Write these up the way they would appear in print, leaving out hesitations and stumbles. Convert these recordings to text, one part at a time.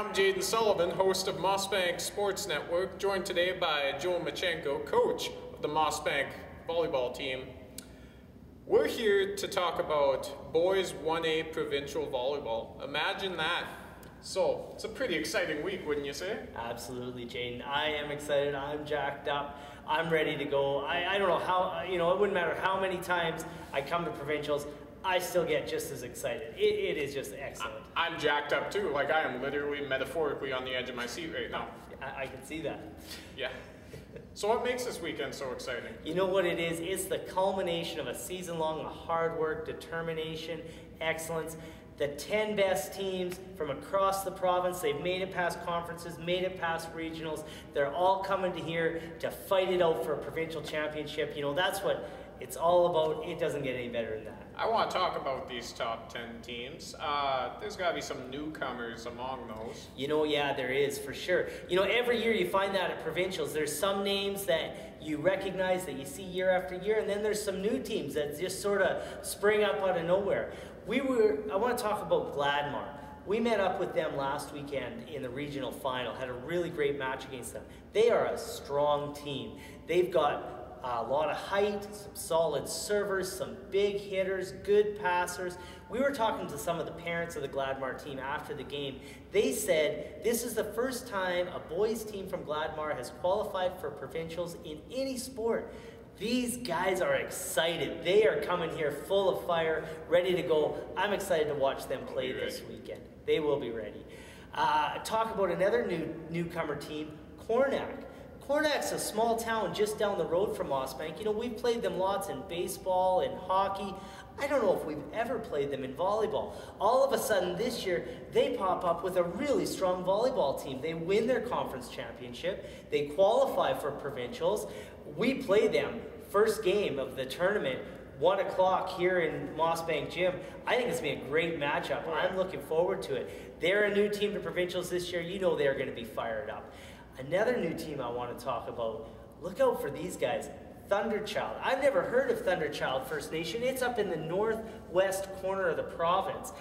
I'm Jaden Sullivan, host of Mossbank Sports Network, joined today by Joel Machenko, coach of the Mossbank volleyball team. We're here to talk about boys 1A provincial volleyball. Imagine that. So, it's a pretty exciting week, wouldn't you say? Absolutely, Jaden. I am excited. I'm jacked up. I'm ready to go. I don't know how, it wouldn't matter how many times I come to provincials, I still get just as excited. It is just excellent. I'm jacked up too. Like, I am literally metaphorically on the edge of my seat right now. I can see that. Yeah. So what makes this weekend so exciting? You know what it is? It's the culmination of a season long of hard work, determination, excellence. The 10 best teams from across the province, they've made it past conferences, made it past regionals. They're all coming to here to fight it out for a provincial championship. That's what it's all about. It doesn't get any better than that. I want to talk about these top 10 teams. There's got to be some newcomers among those. Yeah, there is, for sure. Every year you find that at provincials. There's some names that you recognize that you see year after year, and then there's some new teams that just sort of spring up out of nowhere. I want to talk about Gladmar. We met up with them last weekend in the regional final, had a really great match against them. They are a strong team. They've got a lot of height, some solid servers, some big hitters, good passers. We were talking to some of the parents of the Gladmar team after the game. They said this is the first time a boys team from Gladmar has qualified for provincials in any sport. These guys are excited. They are coming here full of fire, ready to go. I'm excited to watch them play this weekend. They will be ready. Talk about another newcomer team, Cornac. Cornac's a small town just down the road from Mossbank. We've played them lots in baseball and hockey. I don't know if we've ever played them in volleyball. All of a sudden this year, they pop up with a really strong volleyball team. They win their conference championship. They qualify for provincials. We play them first game of the tournament, 1 o'clock here in Mossbank Gym. I think it's going to be a great matchup. I'm looking forward to it. They're a new team to provincials this year. They're going to be fired up. Another new team I want to talk about, look out for these guys, Thunderchild. I've never heard of Thunderchild First Nation. It's up in the northwest corner of the province.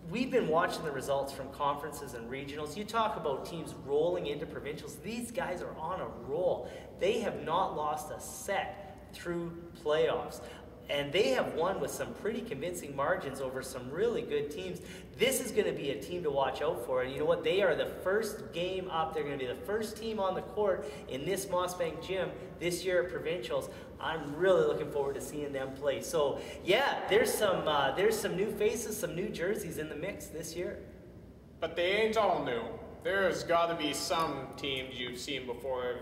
We've been watching the results from conferences and regionals. You talk about teams rolling into provincials. These guys are on a roll. They have not lost a set through playoffs. And they have won with some pretty convincing margins over some really good teams. This is going to be a team to watch out for. And you know what? They are the first game up. They're going to be the first team on the court in this Mossbank Gym this year at Provincials. I'm really looking forward to seeing them play. So, yeah, there's some new faces, some new jerseys in the mix this year. But they ain't all new. There's got to be some teams you've seen before,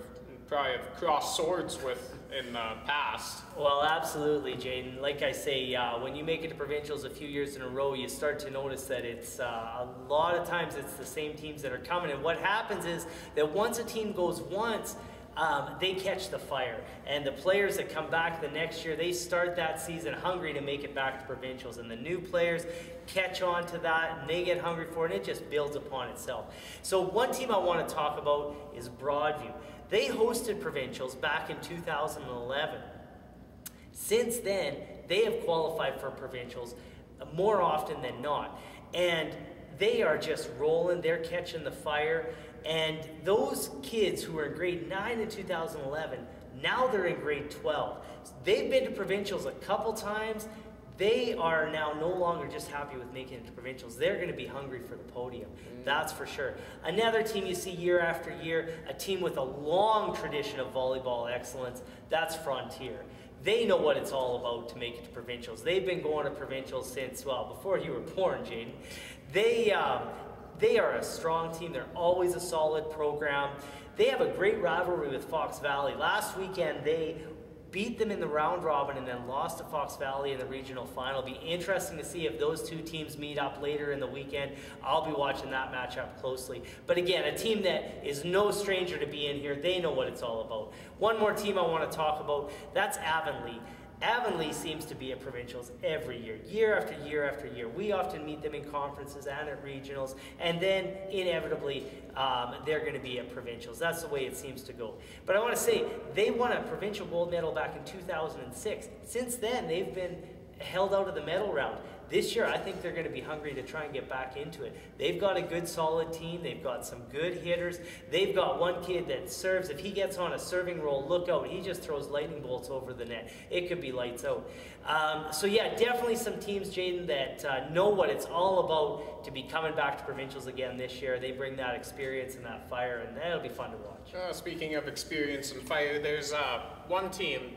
probably have crossed swords with in the past. Well, absolutely, Jaden. Like I say, when you make it to provincials a few years in a row, you start to notice that it's a lot of times it's the same teams that are coming. And what happens is that once a team goes once, they catch the fire. And the players that come back the next year, they start that season hungry to make it back to provincials. And the new players catch on to that, and they get hungry for it, and it just builds upon itself. So one team I want to talk about is Broadview. They hosted provincials back in 2011. Since then, they have qualified for provincials more often than not. And they are just rolling. They're catching the fire. And those kids who were in grade 9 in 2011, now they're in grade 12. They've been to provincials a couple times. They are now no longer just happy with making it to provincials. They're going to be hungry for the podium. That's for sure. Another team you see year after year, a team with a long tradition of volleyball excellence, that's Frontier. They know what it's all about to make it to provincials. They've been going to provincials since, well, before you were born, Jaden. They are a strong team. They're always a solid program. They have a great rivalry with Fox Valley. Last weekend, they beat them in the round robin and then lost to Fox Valley in the regional final. It'll be interesting to see if those two teams meet up later in the weekend. I'll be watching that matchup closely. But again, a team that is no stranger to be in here. They know what it's all about. One more team I want to talk about, that's Avonlea. Avonlea seems to be at provincials every year, year after year after year. We often meet them in conferences and at regionals, and then inevitably they're going to be at provincials. That's the way it seems to go. But I want to say, they won a provincial gold medal back in 2006. Since then, they've been held out of the medal round. This year, I think they're going to be hungry to try and get back into it. They've got a good, solid team. They've got some good hitters. They've got one kid that serves. If he gets on a serving roll, look out. He just throws lightning bolts over the net. It could be lights out. So yeah, definitely some teams, Jaden, that know what it's all about to be coming back to provincials again this year. They bring that experience and that fire, and that'll be fun to watch. Speaking of experience and fire, there's one team,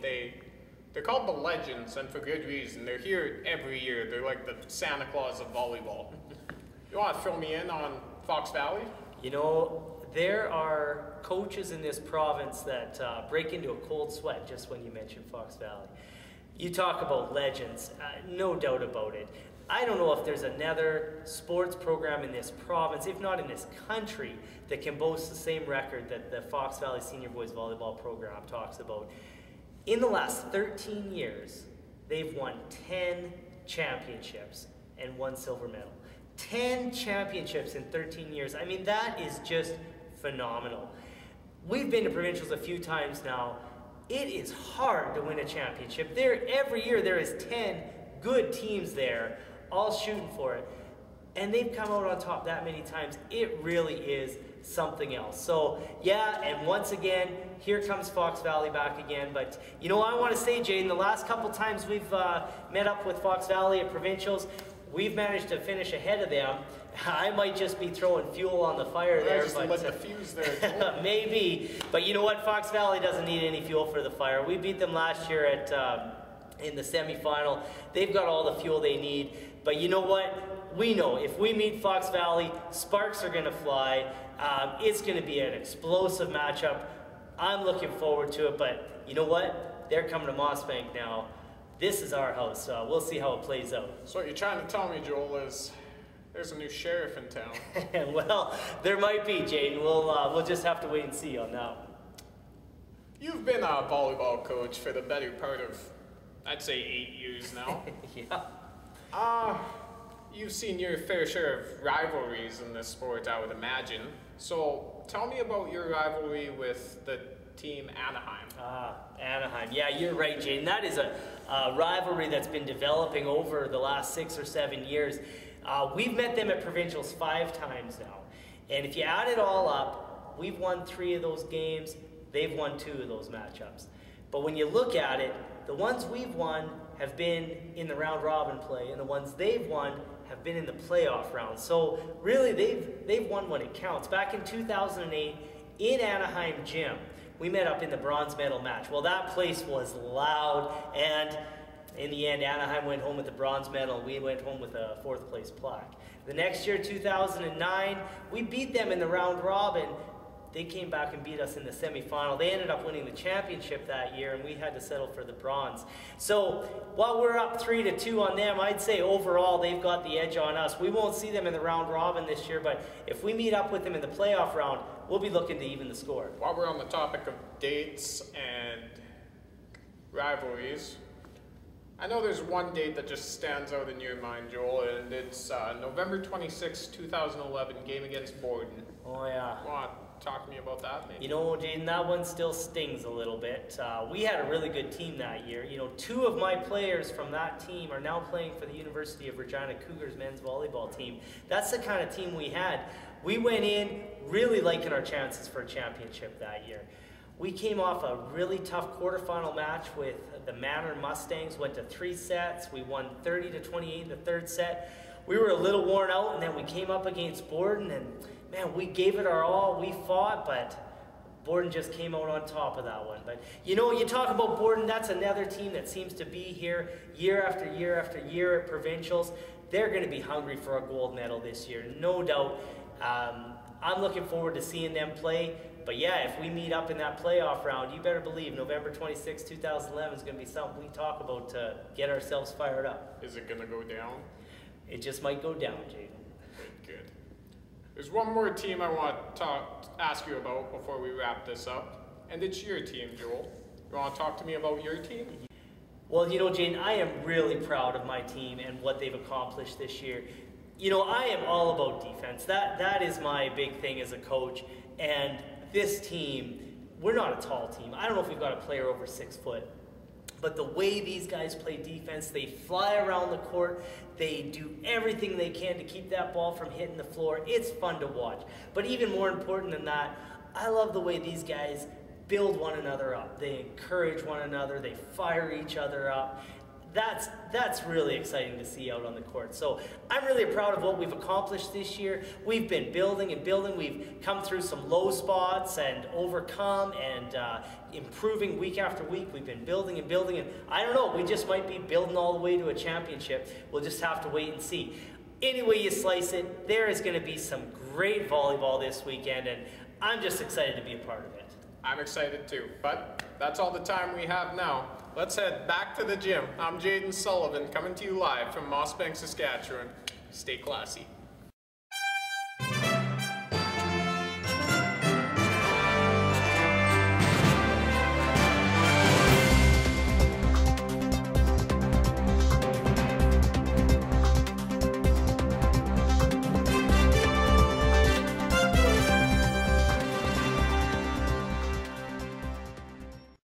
they're called the Legends, and for good reason. They're here every year. They're like the Santa Claus of volleyball. You want to fill me in on Fox Valley? You know, there are coaches in this province that break into a cold sweat just when you mention Fox Valley. You talk about legends, no doubt about it. I don't know if there's another sports program in this province, if not in this country, that can boast the same record that the Fox Valley Senior Boys Volleyball program talks about. In the last 13 years, they've won 10 championships and 1 silver medal. 10 championships in 13 years. I mean, that is just phenomenal. We've been to provincials a few times now. It is hard to win a championship. Every year there is 10 good teams there, all shooting for it. And they've come out on top that many times. It really is something else. So yeah, and once again, here comes Fox Valley back again. But you know, I want to say, Jaden, the last couple times we've met up with Fox Valley at provincials, we've managed to finish ahead of them. I might just be throwing fuel on the fire there. Just lit the fuse there. Maybe, but you know what? Fox Valley doesn't need any fuel for the fire. We beat them last year at in the semifinal. They've got all the fuel they need. But you know what? We know if we meet Fox Valley, sparks are going to fly. It's going to be an explosive matchup. I'm looking forward to it. But you know what? They're coming to Mossbank now. This is our house. We'll see how it plays out. So what you're trying to tell me, Joel, is there's a new sheriff in town. Well, there might be, Jaden. We'll just have to wait and see on that one. You've been a volleyball coach for the better part of, I'd say, 8 years now. Yeah. You've seen your fair share of rivalries in this sport, I would imagine. So tell me about your rivalry with the team Anaheim. Anaheim. Yeah, you're right, Jane. That is a rivalry that's been developing over the last 6 or 7 years. We've met them at provincials 5 times now. And if you add it all up, we've won 3 of those games. They've won 2 of those matchups. But when you look at it, the ones we've won have been in the round robin play, and the ones they've won have been in the playoff round. So really, they've won when it counts. Back in 2008, in Anaheim Gym, we met up in the bronze medal match. Well, that place was loud, and in the end, Anaheim went home with the bronze medal. We went home with a 4th place plaque. The next year, 2009, we beat them in the round robin. They came back and beat us in the semifinal. They ended up winning the championship that year, and we had to settle for the bronze. So while we're up 3-2 on them, I'd say overall they've got the edge on us. We won't see them in the round robin this year, but if we meet up with them in the playoff round, we'll be looking to even the score. While we're on the topic of dates and rivalries, I know there's one date that just stands out in your mind, Joel, and it's November 26, 2011, game against Borden. Oh, yeah. Talk to me about that, maybe. You know, Jaden, that one still stings a little bit. We had a really good team that year. You know, 2 of my players from that team are now playing for the University of Regina Cougars men's volleyball team. That's the kind of team we had. We went in really liking our chances for a championship that year. We came off a really tough quarterfinal match with the Manor Mustangs, went to 3 sets. We won 30-28 in the 3rd set. We were a little worn out, and then we came up against Borden, and man, we gave it our all. We fought, but Borden just came out on top of that one. But you know, you talk about Borden, that's another team that seems to be here year after year after year at provincials. They're going to be hungry for a gold medal this year, no doubt. I'm looking forward to seeing them play. But yeah, if we meet up in that playoff round, you better believe November 26, 2011 is going to be something we talk about to get ourselves fired up. Is it going to go down? It just might go down, Jaden. Good. There's one more team I want to ask you about before we wrap this up, and it's your team, Joel. You want to talk to me about your team? Well, you know, Jaden, I am really proud of my team and what they've accomplished this year. You know, I am all about defense. That is my big thing as a coach. And this team, we're not a tall team. I don't know if we've got a player over 6 foot. But the way these guys play defense, they fly around the court, they do everything they can to keep that ball from hitting the floor. It's fun to watch. But even more important than that, I love the way these guys build one another up. They encourage one another, they fire each other up. That's really exciting to see out on the court. So I'm really proud of what we've accomplished this year. We've been building and building. We've come through some low spots and overcome and improving week after week. We've been building and building, and I don't know, we just might be building all the way to a championship. We'll just have to wait and see. Any way you slice it, there is going to be some great volleyball this weekend, and I'm just excited to be a part of it. I'm excited too, but that's all the time we have now. Let's head back to the gym. I'm Jaden Sullivan coming to you live from Mossbank, Saskatchewan. Stay classy.